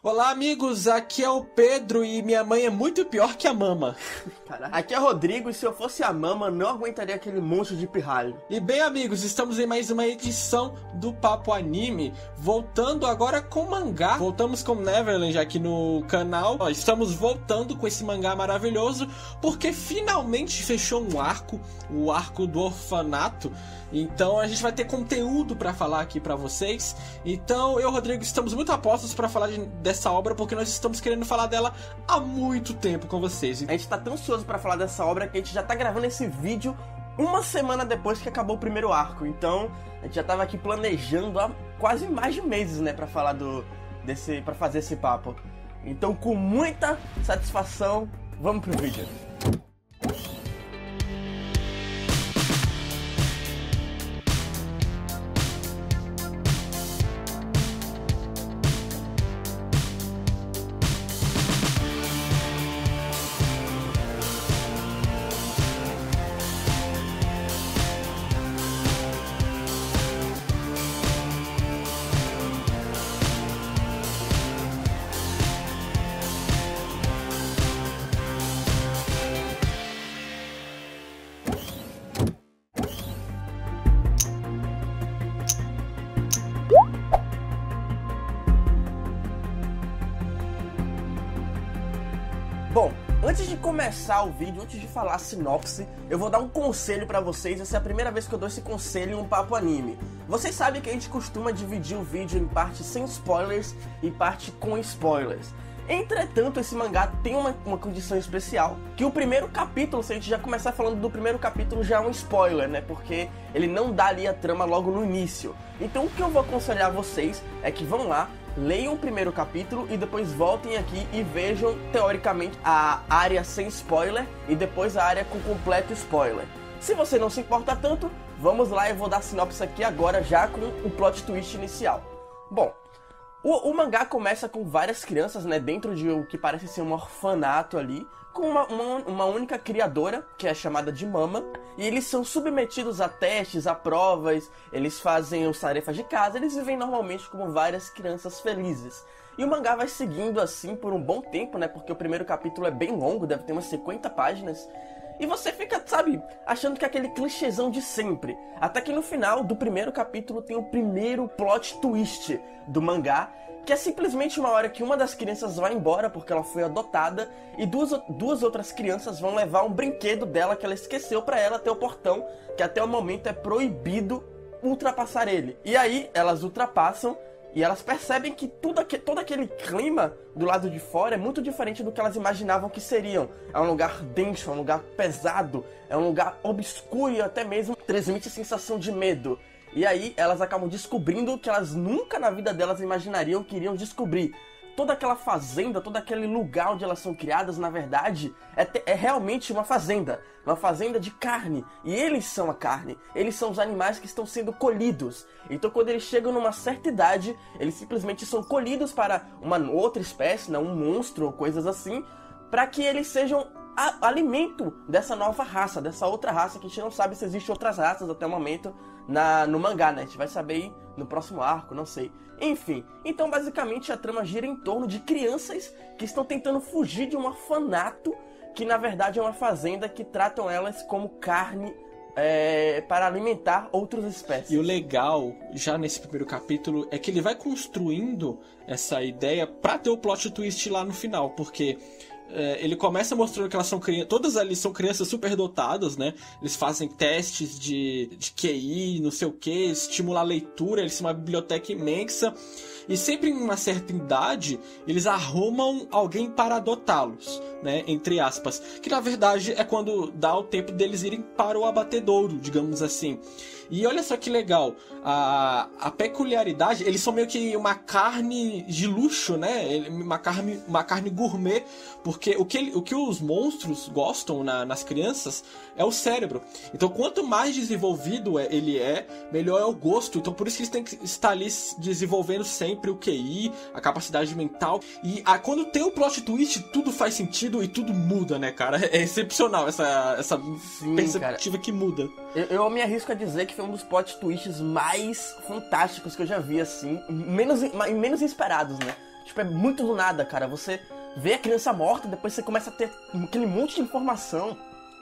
Olá, amigos, aqui é o Pedro e minha mãe é muito pior que a Mama. Caraca. Aqui é Rodrigo e se eu fosse a Mama, não aguentaria aquele monstro de pirralho. E bem, amigos, estamos em mais uma edição do Papo Anime, voltando agora com mangá. Voltamos com Neverland aqui no canal. Estamos voltando com esse mangá maravilhoso, porque finalmente fechou um arco, o arco do orfanato. Então a gente vai ter conteúdo pra falar aqui pra vocês. Então eu e o Rodrigo estamos muito apostos pra falar dessa obra, porque nós estamos querendo falar dela há muito tempo com vocês. A gente tá tão ansioso pra falar dessa obra que a gente já tá gravando esse vídeo uma semana depois que acabou o primeiro arco. Então a gente já tava aqui planejando há quase mais de meses, né, pra falar pra fazer esse papo. Então com muita satisfação, vamos pro vídeo. Bom, antes de começar o vídeo, antes de falar a sinopse, eu vou dar um conselho pra vocês. Essa é a primeira vez que eu dou esse conselho em um Papo Anime. Vocês sabem que a gente costuma dividir o vídeo em parte sem spoilers e parte com spoilers. Entretanto, esse mangá tem uma condição especial, que o primeiro capítulo, se a gente já começar falando do primeiro capítulo, já é um spoiler, né? Porque ele não dá ali a trama logo no início. Então o que eu vou aconselhar vocês é que vão lá, leiam o primeiro capítulo e depois voltem aqui e vejam, teoricamente, a área sem spoiler e depois a área com completo spoiler. Se você não se importa tanto, vamos lá, eu vou dar a sinopse aqui agora já com o plot twist inicial. Bom, o mangá começa com várias crianças, né, dentro de o que parece ser um orfanato ali, com uma única criadora, que é chamada de Mama, e eles são submetidos a testes, a provas, eles fazem as tarefas de casa, eles vivem normalmente como várias crianças felizes. E o mangá vai seguindo assim por um bom tempo, né, porque o primeiro capítulo é bem longo, deve ter umas 50 páginas, e você fica, sabe, achando que é aquele clichêzão de sempre. Até que no final do primeiro capítulo tem o primeiro plot twist do mangá, que é simplesmente uma hora que uma das crianças vai embora porque ela foi adotada e duas outras crianças vão levar um brinquedo dela que ela esqueceu pra ela até o portão, que até o momento é proibido ultrapassar ele. E aí elas ultrapassam e elas percebem que todo aquele clima do lado de fora é muito diferente do que elas imaginavam que seriam. É um lugar denso, é um lugar pesado, é um lugar obscuro e até mesmo transmite sensação de medo. E aí elas acabam descobrindo o que elas nunca na vida delas imaginariam que iriam descobrir. Toda aquela fazenda, todo aquele lugar onde elas são criadas, na verdade, é realmente uma fazenda de carne. E eles são a carne, eles são os animais que estão sendo colhidos. Então quando eles chegam numa certa idade, eles simplesmente são colhidos para uma outra espécie, né, um monstro ou coisas assim, para que eles sejam alimento dessa nova raça, dessa outra raça, que a gente não sabe se existem outras raças até o momento no mangá, né? A gente vai saber aí no próximo arco, não sei. Enfim, então basicamente a trama gira em torno de crianças que estão tentando fugir de um orfanato, que na verdade é uma fazenda que tratam elas como carne para alimentar outras espécies. E o legal, já nesse primeiro capítulo, é que ele vai construindo essa ideia pra ter o plot twist lá no final, porque ele começa mostrando que elas são crianças, todas ali são crianças superdotadas, né? Eles fazem testes de QI, não sei o que, estimular a leitura, eles têm uma biblioteca imensa. E sempre em uma certa idade, eles arrumam alguém para adotá-los, né? Entre aspas. Que na verdade é quando dá o tempo deles irem para o abatedouro, digamos assim. E olha só que legal, a peculiaridade, eles são meio que uma carne de luxo, né? Uma carne gourmet, porque o que os monstros gostam nas crianças é o cérebro. Então quanto mais desenvolvido ele é, melhor é o gosto. Então por isso que eles têm que estar ali desenvolvendo sempre o QI, a capacidade mental. E quando tem o plot twist, tudo faz sentido e tudo muda, né, cara? É excepcional essa Sim, perspectiva, cara, que muda. Eu me arrisco a dizer que foi um dos plot twists mais fantásticos que eu já vi, assim, menos esperados, né? Tipo, é muito do nada, cara. Você vê a criança morta, depois você começa a ter aquele monte de informação.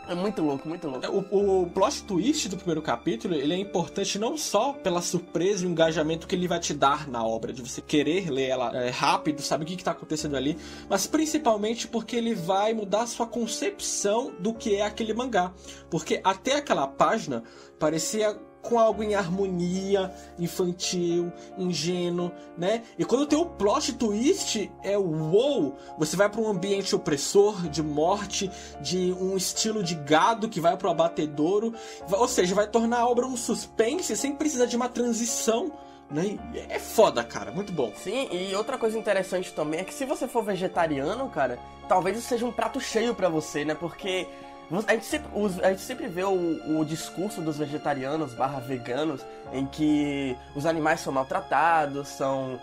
É muito louco, muito louco. O plot twist do primeiro capítulo, ele é importante não só pela surpresa e o engajamento que ele vai te dar na obra, de você querer ler ela rápido, sabe o que tá acontecendo ali, mas principalmente porque ele vai mudar a sua concepção do que é aquele mangá. Porque até aquela página parecia com algo em harmonia, infantil, ingênuo, né? E quando tem o plot twist, uou! Você vai para um ambiente opressor, de morte, de um estilo de gado que vai pro abatedouro, ou seja, vai tornar a obra um suspense sem precisar de uma transição, né? É foda, cara, muito bom. Sim, e outra coisa interessante também é que se você for vegetariano, cara, talvez isso seja um prato cheio pra você, né? Porque a gente sempre vê o discurso dos vegetarianos / veganos, em que os animais são maltratados, são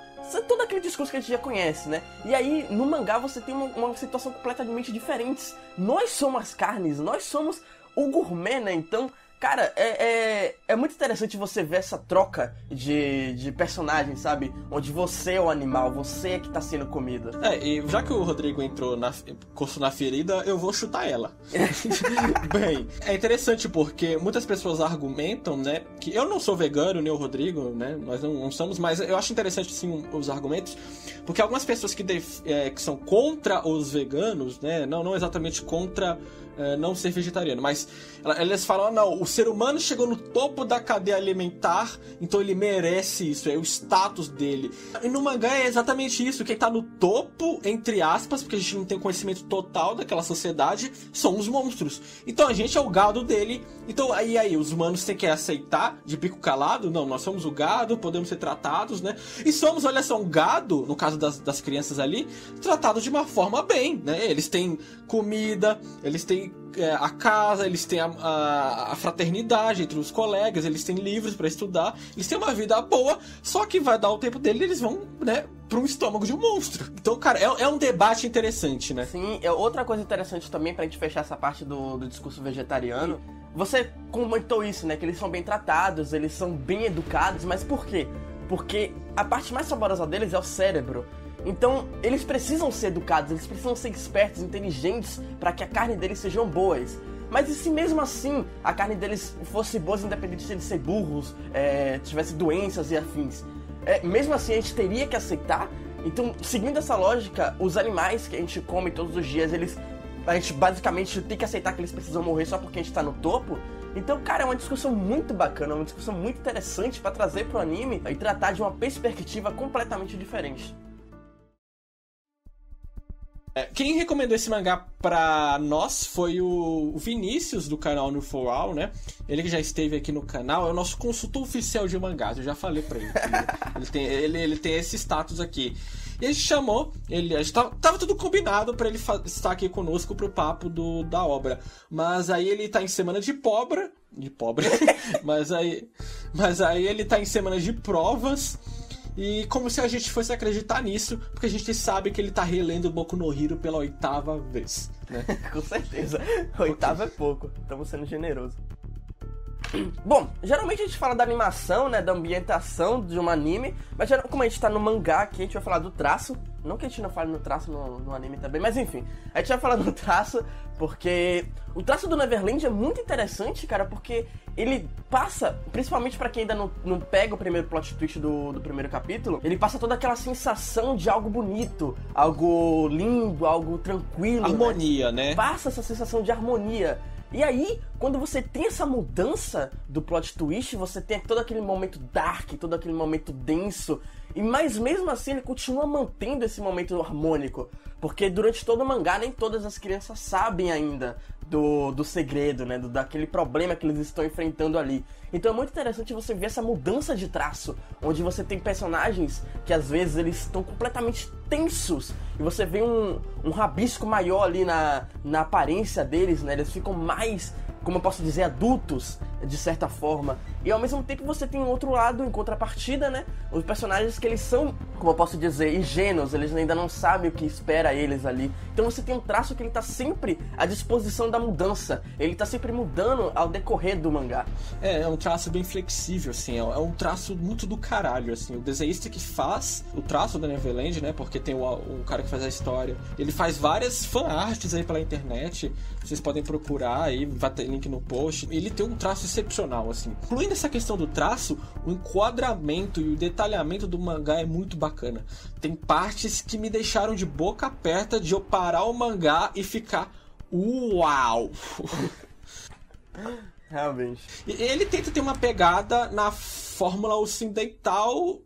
todo aquele discurso que a gente já conhece, né? E aí, no mangá, você tem uma situação completamente diferente. Nós somos as carnes, nós somos o gourmet, né? Então, cara, é muito interessante você ver essa troca de personagens, sabe? Onde você é o animal, você é que tá sendo comido. E já que o Rodrigo entrou curso na ferida, eu vou chutar ela. Bem, é interessante porque muitas pessoas argumentam, né? Que eu não sou vegano, nem o Rodrigo, né? Nós não somos, mas eu acho interessante, sim, os argumentos. Porque algumas pessoas que são contra os veganos, né? Não exatamente contra não ser vegetariano, mas eles falam, não, o ser humano chegou no topo da cadeia alimentar, então ele merece isso, é o status dele. E no mangá é exatamente isso, quem tá no topo, entre aspas, porque a gente não tem conhecimento total daquela sociedade, são os monstros. Então a gente é o gado dele, então aí os humanos têm que aceitar de bico calado, não, nós somos o gado, podemos ser tratados, né? E somos, olha só, um gado, no caso das crianças ali, tratados de uma forma bem, né? Eles têm comida, eles têm a casa, eles têm a fraternidade entre os colegas, eles têm livros pra estudar, eles têm uma vida boa, só que vai dar o tempo dele e eles vão, né, pra um estômago de um monstro. Então, cara, é um debate interessante, né? Sim, outra coisa interessante também, pra gente fechar essa parte do discurso vegetariano, você comentou isso, né, que eles são bem tratados, eles são bem educados, mas por quê? Porque a parte mais saborosa deles é o cérebro. Então, eles precisam ser educados, eles precisam ser espertos, inteligentes, para que a carne deles sejam boas. Mas e se mesmo assim a carne deles fosse boa, independente de eles ser burros, tivesse doenças e afins? Mesmo assim a gente teria que aceitar? Então, seguindo essa lógica, os animais que a gente come todos os dias, a gente basicamente tem que aceitar que eles precisam morrer só porque a gente tá no topo? Então, cara, é uma discussão muito bacana, uma discussão muito interessante para trazer pro anime e tratar de uma perspectiva completamente diferente. Quem recomendou esse mangá pra nós foi o Vinícius, do canal No For All, né? Ele que já esteve aqui no canal, é o nosso consultor oficial de mangás, eu já falei pra ele. Ele tem esse status aqui. E a gente chamou, a gente tava tudo combinado pra ele estar aqui conosco pro papo da obra. Mas aí ele tá em semana de pobre, mas aí ele tá em semana de provas. E como se a gente fosse acreditar nisso, porque a gente sabe que ele tá relendo Boku no Hero pela 8ª vez, né? Com certeza. 8ª é pouco. Estamos sendo generosos. Bom, geralmente a gente fala da animação, né, da ambientação de um anime, mas como a gente tá no mangá aqui, a gente vai falar do traço. Não que a gente não fale no traço no anime também, mas enfim, a gente vai falar do traço porque o traço do Neverland é muito interessante, cara, porque ele passa, principalmente pra quem ainda não pega o primeiro plot twist do primeiro capítulo, ele passa toda aquela sensação de algo bonito, algo lindo, algo tranquilo. Harmonia, né? Passa essa sensação de harmonia. E aí, quando você tem essa mudança do plot twist, você tem todo aquele momento dark, todo aquele momento denso, mas mesmo assim ele continua mantendo esse momento harmônico, porque durante todo o mangá nem todas as crianças sabem ainda do segredo, né, daquele problema que eles estão enfrentando ali. Então é muito interessante você ver essa mudança de traço, onde você tem personagens que às vezes eles estão completamente tensos, e você vê um rabisco maior ali na aparência deles, né, eles ficam mais, como eu posso dizer, adultos, de certa forma. E ao mesmo tempo você tem um outro lado, em contrapartida, né? Os personagens que eles são, como eu posso dizer, ingênuos, eles ainda não sabem o que espera eles ali. Então você tem um traço que ele tá sempre à disposição da mudança. Ele tá sempre mudando ao decorrer do mangá. É um traço bem flexível, assim, é um traço muito do caralho, assim. O desenhista que faz o traço da Neverland, né? Porque tem o cara que faz a história. Ele faz várias fanarts aí pela internet. Vocês podem procurar aí, vai ter link no post. Ele tem um traço excepcional, assim. Incluindo essa questão do traço, o enquadramento e o detalhamento do mangá é muito bacana. Tem partes que me deixaram de boca aberta de eu parar o mangá e ficar uau! Realmente. Ele tenta ter uma pegada na fórmula ocidental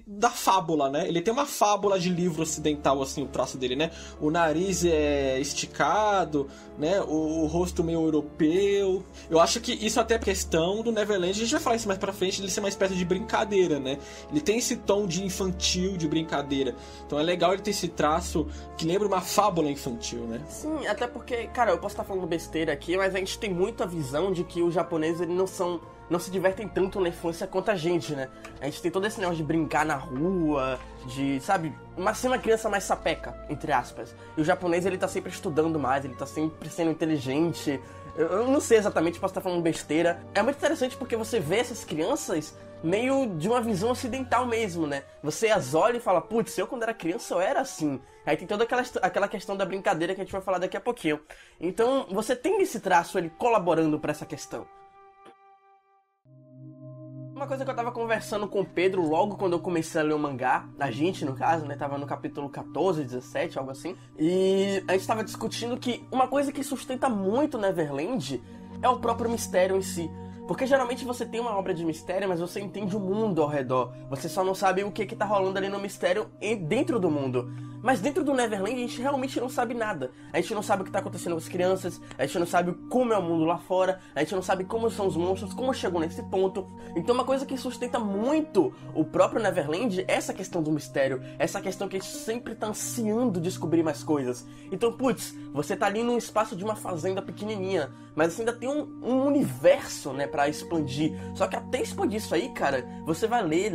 da fábula, né? Ele tem uma fábula de livro ocidental, assim, o traço dele, né? O nariz é esticado, né? O rosto meio europeu. Eu acho que isso até é questão do Neverland, a gente vai falar isso mais pra frente, ele ser uma espécie de brincadeira, né? Ele tem esse tom de infantil, de brincadeira. Então é legal ele ter esse traço que lembra uma fábula infantil, né? Sim, até porque, cara, eu posso estar falando besteira aqui, mas a gente tem muito a visão de que os japoneses, eles não se divertem tanto na infância quanto a gente, né? A gente tem todo esse negócio de brincar na rua, de, sabe, ser uma criança mais sapeca, entre aspas. E o japonês, ele tá sempre estudando mais, ele tá sempre sendo inteligente. Eu não sei exatamente, posso estar falando besteira. É muito interessante porque você vê essas crianças meio de uma visão ocidental mesmo, né? Você as olha e fala, putz, eu quando era criança eu era assim. Aí tem toda aquela questão da brincadeira que a gente vai falar daqui a pouquinho. Então, você tem esse traço, ele colaborando pra essa questão. Uma coisa que eu tava conversando com o Pedro logo quando eu comecei a ler o mangá, a gente no caso, né, tava no capítulo 14, 17, algo assim, e a gente tava discutindo que uma coisa que sustenta muito Neverland é o próprio mistério em si. Porque geralmente você tem uma obra de mistério, mas você entende o mundo ao redor. Você só não sabe o que tá rolando ali no mistério dentro do mundo. Mas dentro do Neverland a gente realmente não sabe nada. A gente não sabe o que tá acontecendo com as crianças, a gente não sabe como é o mundo lá fora, a gente não sabe como são os monstros, como chegou nesse ponto. Então uma coisa que sustenta muito o próprio Neverland é essa questão do mistério, essa questão que a gente sempre tá ansiando descobrir mais coisas. Então, putz, você tá ali num espaço de uma fazenda pequenininha, mas você ainda tem um universo, né, pra expandir. Só que até expandir isso aí, cara, você vai ler,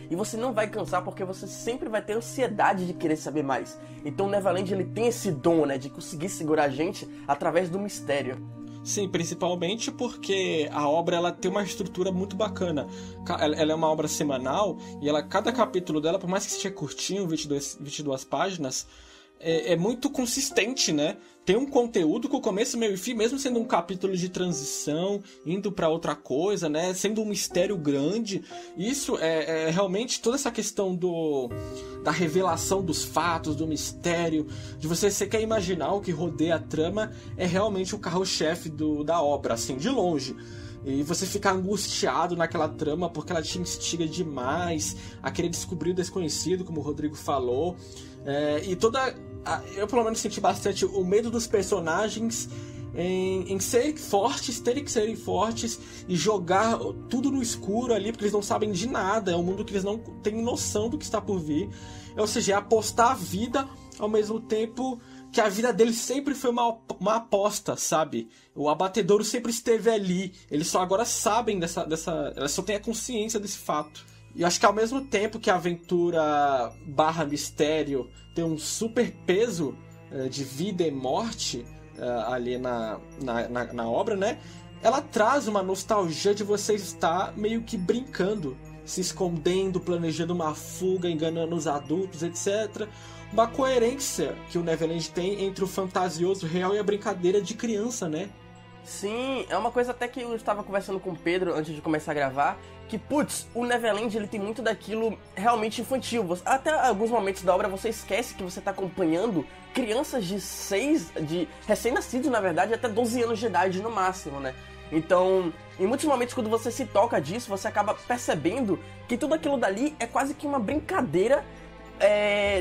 e você não vai cansar porque você sempre vai ter ansiedade de querer saber mais. Então o Neverland, ele tem esse dom, né, de conseguir segurar a gente através do mistério. Sim, principalmente porque a obra ela tem uma estrutura muito bacana. Ela é uma obra semanal e cada capítulo dela, por mais que seja curtinho, 22 páginas, é muito consistente, né? Tem um conteúdo com começo, meio e fim, mesmo sendo um capítulo de transição, indo pra outra coisa, né? Sendo um mistério grande. Isso é realmente toda essa questão da revelação dos fatos, do mistério, de você quer imaginar o que rodeia a trama, é realmente o carro-chefe da obra, assim, de longe. E você fica angustiado naquela trama porque ela te instiga demais a querer descobrir o desconhecido, como o Rodrigo falou. E eu pelo menos senti bastante o medo dos personagens em serem fortes, terem que serem fortes e jogar tudo no escuro ali, porque eles não sabem de nada, é um mundo que eles não têm noção do que está por vir. Ou seja, é apostar a vida ao mesmo tempo que a vida deles sempre foi uma aposta, sabe? O abatedouro sempre esteve ali, eles só agora sabem eles só têm a consciência desse fato. E eu acho que ao mesmo tempo que a aventura / mistério tem um super peso de vida e morte ali na obra, né? Ela traz uma nostalgia de você estar meio que brincando, se escondendo, planejando uma fuga, enganando os adultos, etc. Uma coerência que o Neverland tem entre o fantasioso real e a brincadeira de criança, né? Sim, é uma coisa até que eu estava conversando com o Pedro antes de começar a gravar, que, putz, o Neverland, ele tem muito daquilo realmente infantil. Até alguns momentos da obra você esquece que você está acompanhando crianças de recém-nascidos, na verdade, até 12 anos de idade no máximo, né? Então, em muitos momentos, quando você se toca disso, você acaba percebendo que tudo aquilo dali é quase que uma brincadeira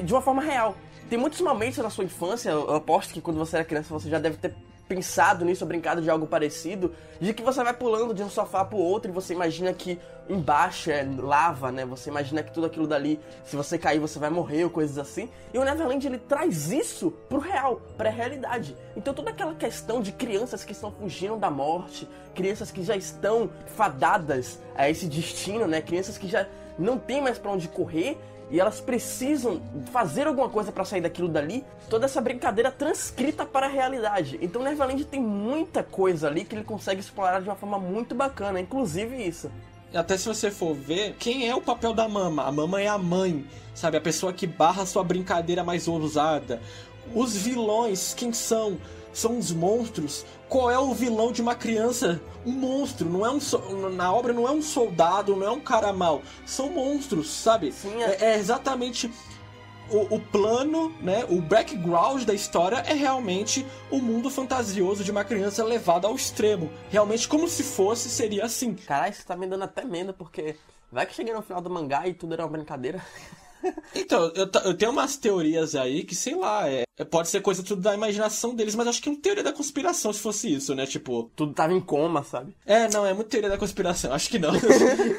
de uma forma real. Tem muitos momentos na sua infância, eu aposto que quando você era criança você já deve ter pensado nisso, ou brincado de algo parecido, de que você vai pulando de um sofá pro outro e você imagina que embaixo é lava, né? Você imagina que tudo aquilo dali, se você cair, você vai morrer ou coisas assim. E o Neverland, ele traz isso pro real, pra realidade. Então toda aquela questão de crianças que estão fugindo da morte, crianças que já estão fadadas a esse destino, né? Crianças que já não tem mais pra onde correr, e elas precisam fazer alguma coisa pra sair daquilo dali, toda essa brincadeira transcrita para a realidade. Então Neverland tem muita coisa ali que ele consegue explorar de uma forma muito bacana, inclusive isso. Até se você for ver, quem é o papel da Mama? A Mama é a mãe, sabe? A pessoa que barra a sua brincadeira mais ousada. Os vilões, quem são? São os monstros. Qual é o vilão de uma criança? Um monstro, não é na obra não é um soldado, não é um cara mau. São monstros, sabe? Sim, é exatamente o plano, né? O background da história é realmente o mundo fantasioso de uma criança levada ao extremo. Realmente como se fosse, seria assim. Caralho, você tá me dando até medo, porque vai que cheguei no final do mangá e tudo era uma brincadeira. Então, eu tenho umas teorias aí que, sei lá, pode ser coisa tudo da imaginação deles, mas acho que é uma teoria da conspiração se fosse isso, né? Tipo... Tudo tava em coma, sabe? Não, é muito teoria da conspiração, acho que não.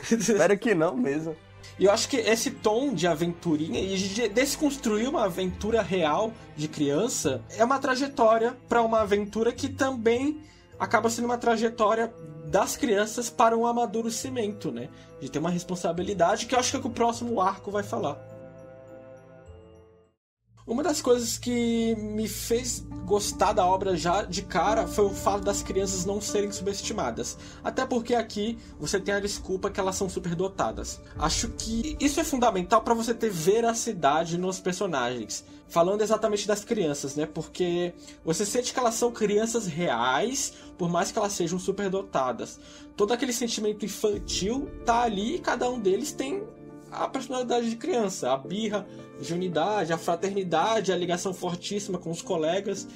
Espero que não mesmo. E eu acho que esse tom de aventurinha e de desconstruir uma aventura real de criança é uma trajetória para uma aventura que também acaba sendo uma trajetória das crianças para um amadurecimento, né? De ter uma responsabilidade, que eu acho que é o que o próximo arco vai falar. Uma das coisas que me fez gostar da obra já de cara foi o fato das crianças não serem subestimadas. Até porque aqui você tem a desculpa que elas são superdotadas. Acho que isso é fundamental para você ter veracidade nos personagens. Falando exatamente das crianças, né? Porque você sente que elas são crianças reais, por mais que elas sejam superdotadas. Todo aquele sentimento infantil tá ali e cada um deles tem a personalidade de criança, a birra de unidade, a fraternidade, a ligação fortíssima com os colegas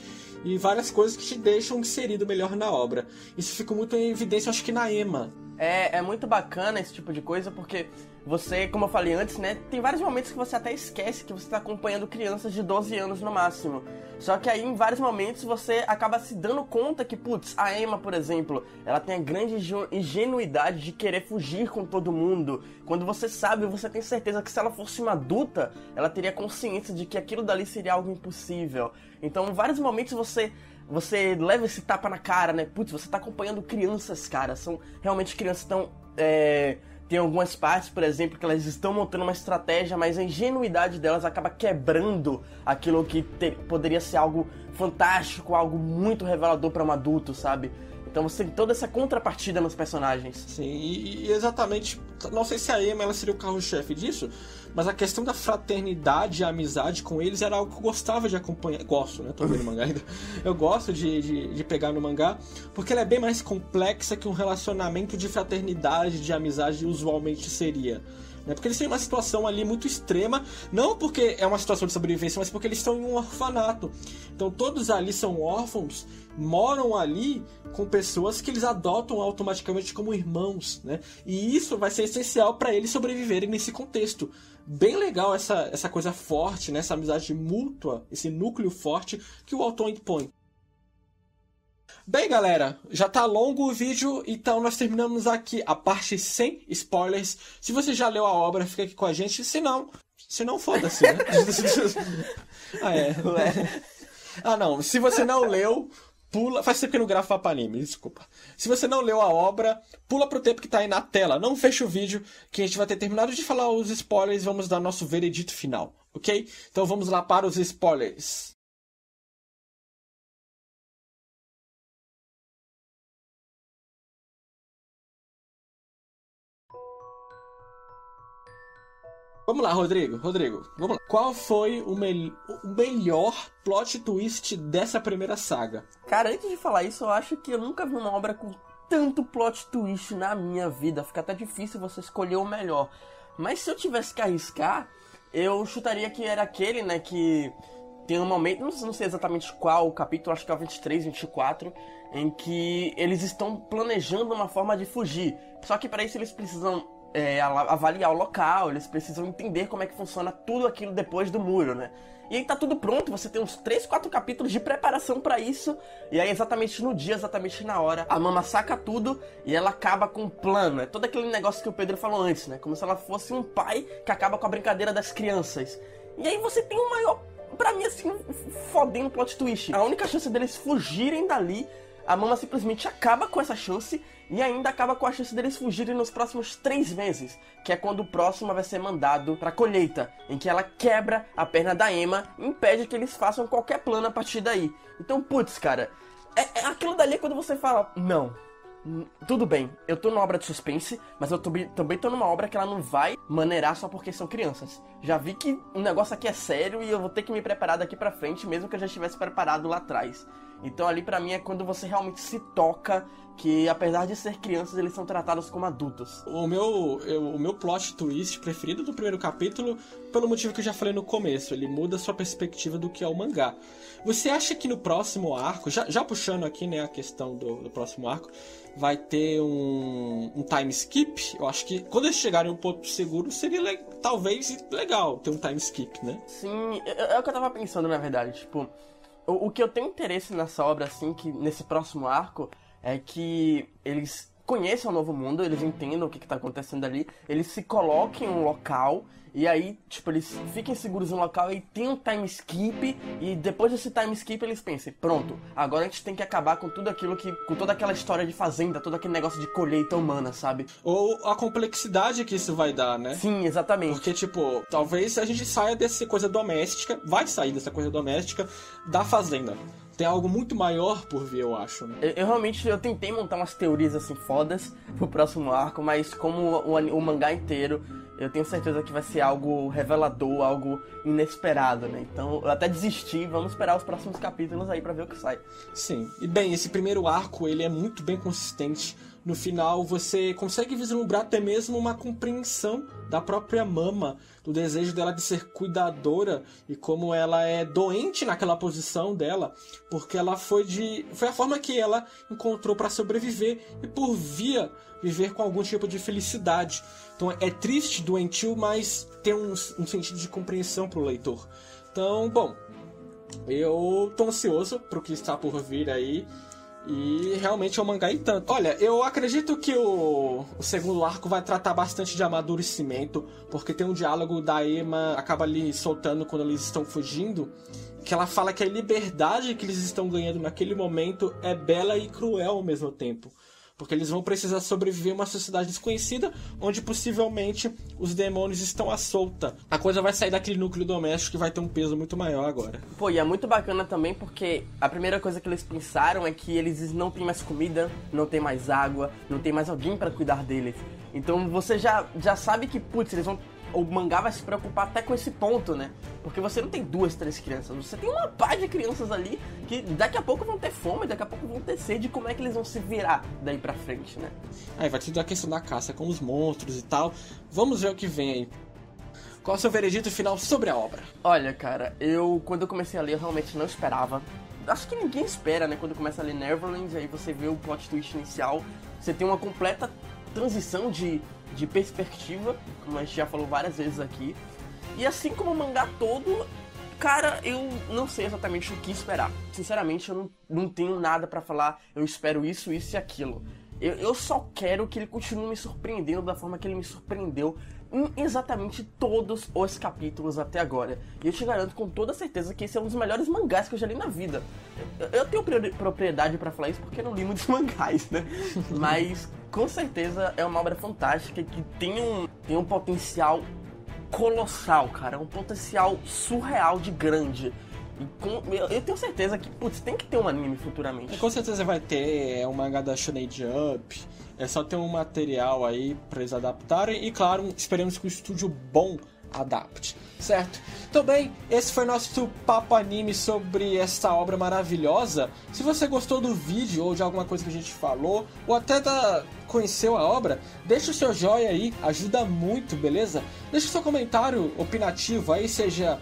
e várias coisas que te deixam inserido melhor na obra. Isso fica muito em evidência, acho que na Emma. É muito bacana esse tipo de coisa, porque você, como eu falei antes, né, tem vários momentos que você até esquece que você está acompanhando crianças de 12 anos no máximo. Só que aí, em vários momentos, você acaba se dando conta que, putz, a Emma, por exemplo, ela tem a grande ingenuidade de querer fugir com todo mundo. Quando você sabe, você tem certeza que se ela fosse uma adulta, ela teria consciência de que aquilo dali seria algo impossível. Então, em vários momentos, você leva esse tapa na cara, né? Putz, você tá acompanhando crianças, cara. São realmente crianças tão... Tem algumas partes, por exemplo, que elas estão montando uma estratégia, mas a ingenuidade delas acaba quebrando aquilo que poderia ser algo fantástico, algo muito revelador para um adulto, sabe? Então você tem toda essa contrapartida nos personagens. Sim, e exatamente, não sei se a Emma ela seria o carro-chefe disso, mas a questão da fraternidade e a amizade com eles era algo que eu gostava de acompanhar. Gosto, né? Tô vendo mangá ainda. Eu gosto de pegar no mangá, porque ela é bem mais complexa que um relacionamento de fraternidade, de amizade usualmente seria. Porque eles têm uma situação ali muito extrema, não porque é uma situação de sobrevivência, mas porque eles estão em um orfanato. Então todos ali são órfãos, moram ali com pessoas que eles adotam automaticamente como irmãos, né? E isso vai ser essencial para eles sobreviverem nesse contexto. Bem legal essa coisa forte, né? Essa amizade mútua, esse núcleo forte que o autor impõe. Bem, galera, já tá longo o vídeo, então nós terminamos aqui a parte sem spoilers. Se você já leu a obra, fica aqui com a gente. Se não, foda-se, né? Não, se você não leu, pula... Faz tempo que eu não gravo Papo Anime, desculpa. Se você não leu a obra, pula pro tempo que tá aí na tela. Não fecha o vídeo, que a gente vai ter terminado de falar os spoilers e vamos dar nosso veredito final, ok? Então vamos lá para os spoilers. Vamos lá, Rodrigo, vamos lá. Qual foi o melhor plot twist dessa primeira saga? Cara, antes de falar isso, eu acho que eu nunca vi uma obra com tanto plot twist na minha vida. Fica até difícil você escolher o melhor. Mas se eu tivesse que arriscar, eu chutaria que era aquele, né, que tem um momento, não sei exatamente qual capítulo, acho que é o 23, 24, em que eles estão planejando uma forma de fugir. Só que para isso eles precisam avaliar o local, eles precisam entender como é que funciona tudo aquilo depois do muro, né? E aí tá tudo pronto, você tem uns 3, 4 capítulos de preparação pra isso, e aí exatamente no dia, exatamente na hora, a Mama saca tudo e ela acaba com um plano. É todo aquele negócio que o Pedro falou antes, né? Como se ela fosse um pai que acaba com a brincadeira das crianças. E aí você tem o maior, pra mim assim, fodendo plot twist. A única chance deles fugirem dali, a Mama simplesmente acaba com essa chance e ainda acaba com a chance deles fugirem nos próximos 3 meses, que é quando o próximo vai ser mandado pra colheita, em que ela quebra a perna da Emma e impede que eles façam qualquer plano a partir daí. Então, putz, cara, aquilo dali é quando você fala, não, tudo bem, eu tô numa obra de suspense, mas eu também tô numa obra que ela não vai maneirar só porque são crianças. Já vi que o negócio aqui é sério e eu vou ter que me preparar daqui pra frente, mesmo que eu já estivesse preparado lá atrás. Então ali pra mim é quando você realmente se toca que, apesar de ser crianças, eles são tratados como adultos. O meu plot twist preferido do primeiro capítulo, pelo motivo que eu já falei no começo, ele muda a sua perspectiva do que é o mangá. Você acha que no próximo arco, já puxando aqui, né, a questão do próximo arco, vai ter um time skip? Eu acho que quando eles chegarem a um ponto seguro, seria talvez legal ter um time skip, né? Sim, é o que eu tava pensando, na verdade. Tipo, o que eu tenho interesse nessa obra, assim, que nesse próximo arco, é que eles conheçam o novo mundo, eles entendam o que tá acontecendo ali, eles se coloquem em um local, e aí, tipo, eles fiquem seguros no local e tem um time skip, e depois desse time skip eles pensem, pronto, agora a gente tem que acabar com tudo aquilo com toda aquela história de fazenda, todo aquele negócio de colheita humana, sabe? Ou a complexidade que isso vai dar, né? Sim, exatamente. Porque, tipo, talvez a gente saia dessa coisa doméstica, vai sair dessa coisa doméstica da fazenda. Tem algo muito maior por vir, eu acho, né? Eu realmente tentei montar umas teorias assim fodas pro próximo arco, mas como o mangá inteiro, eu tenho certeza que vai ser algo revelador, algo inesperado, né? Então eu até desisti, vamos esperar os próximos capítulos aí pra ver o que sai. Sim, e bem, esse primeiro arco, ele é muito bem consistente. No final, você consegue vislumbrar até mesmo uma compreensão da própria Mama, do desejo dela de ser cuidadora e como ela é doente naquela posição dela, porque ela foi a forma que ela encontrou para sobreviver e por via viver com algum tipo de felicidade. Então é triste, doentio, mas tem um sentido de compreensão pro leitor. Então, bom, eu tô ansioso pro que está por vir aí. E realmente é um mangá e tanto. Olha, eu acredito que o segundo arco vai tratar bastante de amadurecimento, porque tem um diálogo da Emma, acaba ali soltando quando eles estão fugindo, que ela fala que a liberdade que eles estão ganhando naquele momento é bela e cruel ao mesmo tempo. Porque eles vão precisar sobreviver em uma sociedade desconhecida, onde possivelmente os demônios estão à solta. A coisa vai sair daquele núcleo doméstico que vai ter um peso muito maior agora. Pô, e é muito bacana também porque a primeira coisa que eles pensaram é que eles não têm mais comida, não tem mais água, não tem mais alguém pra cuidar deles. Então você já sabe que, putz, o mangá vai se preocupar até com esse ponto, né? Porque você não tem 2, 3 crianças, você tem uma pá de crianças ali que daqui a pouco vão ter fome, daqui a pouco vão ter sede, como é que eles vão se virar daí pra frente, né? Aí vai tudo a questão da caça com os monstros e tal. Vamos ver o que vem aí. Qual é o seu veredito final sobre a obra? Olha, cara, quando eu comecei a ler, eu realmente não esperava. Acho que ninguém espera, né? Quando começa a ler Neverland, aí você vê o plot twist inicial, você tem uma completa transição de perspectiva, como a gente já falou várias vezes aqui. E assim como o mangá todo, cara, eu não sei exatamente o que esperar. Sinceramente, eu não tenho nada pra falar, eu espero isso e aquilo. Eu só quero que ele continue me surpreendendo da forma que ele me surpreendeu em exatamente todos os capítulos até agora. E eu te garanto com toda certeza que esse é um dos melhores mangás que eu já li na vida. Eu tenho propriedade pra falar isso porque eu não li muitos mangás, né? Mas com certeza é uma obra fantástica que tem um potencial colossal, cara. Um potencial surreal de grande. Eu tenho certeza que, putz, tem que ter um anime futuramente. Com certeza vai ter, um mangá da Shonen Jump. É só ter um material aí pra eles adaptarem. E claro, esperamos que um estúdio bom adapte, certo? Então bem, esse foi nosso papo anime sobre essa obra maravilhosa. Se você gostou do vídeo ou de alguma coisa que a gente falou, ou até conheceu a obra, deixa o seu joinha aí, ajuda muito, beleza? Deixa o seu comentário opinativo aí, seja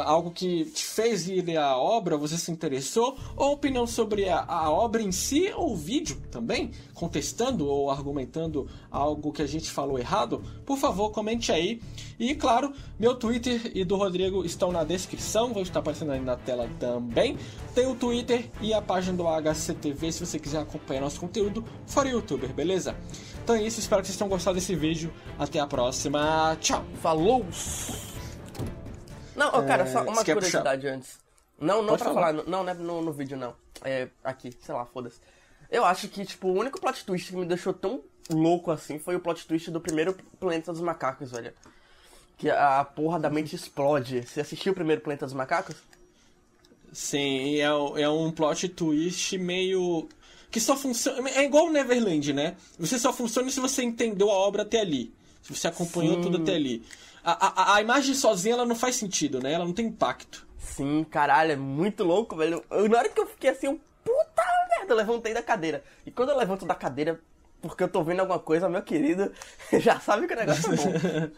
algo que te fez ir ler a obra, você se interessou, ou opinião sobre a obra em si, ou o vídeo também, contestando ou argumentando algo que a gente falou errado, por favor, comente aí. E claro, meu Twitter e do Rodrigo estão na descrição, vão estar aparecendo aí na tela também. Tem o Twitter e a página do HCTV se você quiser acompanhar nosso conteúdo fora youtuber, beleza? Então é isso, espero que vocês tenham gostado desse vídeo. Até a próxima, tchau! Falou! Não, cara, só uma curiosidade antes. Não Pode pra falar. falar, não é no vídeo não. É aqui, sei lá, foda-se. Eu acho que, tipo, o único plot twist que me deixou tão louco assim foi o plot twist do primeiro Planeta dos Macacos, velho. Que a porra da mente explode. Você assistiu o primeiro Planeta dos Macacos? Sim, é um plot twist meio... que só funciona... É igual o Neverland, né? Você só funciona se você entendeu a obra até ali. Se você acompanhou tudo até ali. A imagem sozinha, ela não faz sentido, né? Ela não tem impacto. Sim, caralho, é muito louco, velho. Na hora que eu fiquei assim, puta merda, eu levantei da cadeira. E quando eu levanto da cadeira, porque eu tô vendo alguma coisa, meu querido, já sabe que o negócio é bom.